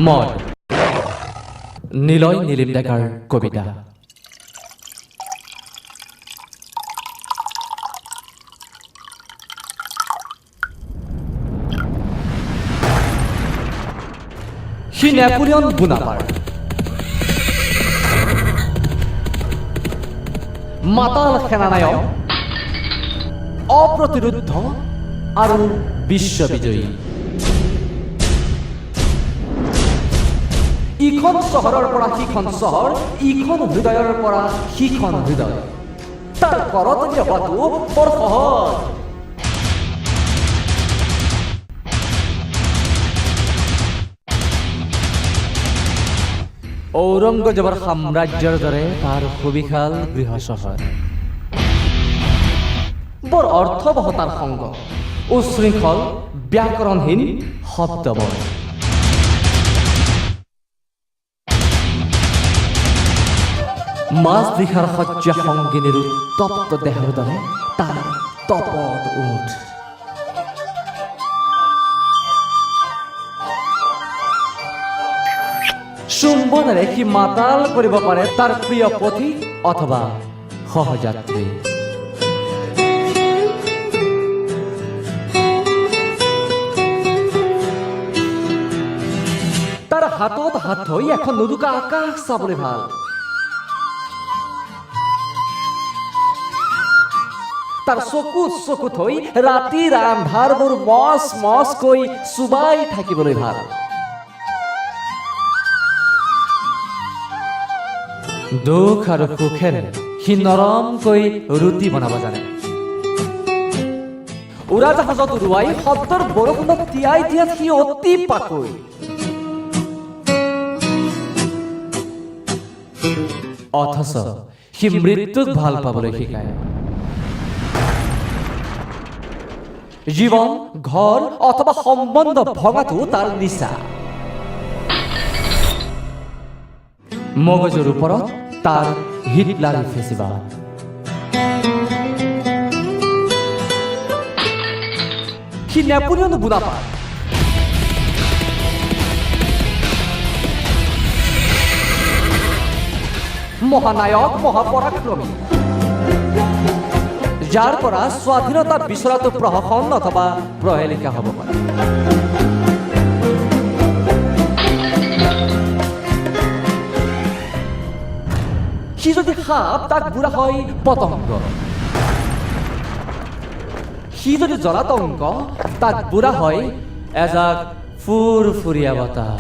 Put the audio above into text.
মদ নিলয় নীলিম ডেকাৰ কবিতা। সি Napoleon Bonaparte, মাতাল সেনানায়ক, অপ্ৰতিৰোধ আৰু বিশ্ববিজয়ী। ইখন চহৰৰ পৰা সিখন চহৰ, ইখন হৃদয়ৰ পৰা সিখন হৃদয়। তাৰ কৰতলীয়া হোৱাটো বৰ সহজ। ঔৰংগজেবৰ সাম্ৰাজ্যৰ দৰে তাৰ সুবিশাল গৃহ চহৰ। বৰ অৰ্থবহ তাৰ সংগ, উশৃংখল ব্যাকৰণহীন শব্দবোৰ। মাজ দিশাৰ শয্যা সংগিনীৰ তপ্ত দেহৰ দৰে তাৰ তপত ওঠ। চুম্বনেৰে সি মাতাল কৰিব পাৰে তাৰ প্ৰিয় পথিক অথবা সহযাত্ৰী। তাৰ হাতত হাত থৈ এখন নুদুকা আকাশ চাবলৈ ভাল। তাৰ চকুত চকু থৈ ৰাতিৰ আন্ধাৰবোৰ মচ মচকৈ চুবাই থাকিবলৈ ভাল। দুখ আৰু সুখেৰে সি নৰমকৈ ৰুটি বনাব জানে। উৰাজাহাজত উৰুৱাই শব্দৰ বৰষুণত তিয়াই দিয়াত সি অতি পাকৈত। অথচ সি মৃত্যুক ভাল পাবলৈ শিকায়। জীৱন, ঘৰ অথবা সম্বন্ধ ভঙাটো তাৰ নিচা। মগজুৰ ওপৰত তাৰ হিটলাৰী ফেষ্টিভাল। সি নেপোলিয়ন বোনাপাৰ্ট, মহানায়ক, মহাপৰাক্ৰমী, যাৰ পৰা স্বাধীনতা বিচৰাটো প্ৰহসন অথবা প্ৰহেলিকা হ'ব পাৰে। সি যদি সাপ তাক বুঢ়া হয় পতংগ, সি যদি জলাতংক তাক বুঢ়া হয় এজাক ফুৰফুৰীয়া বতাহ।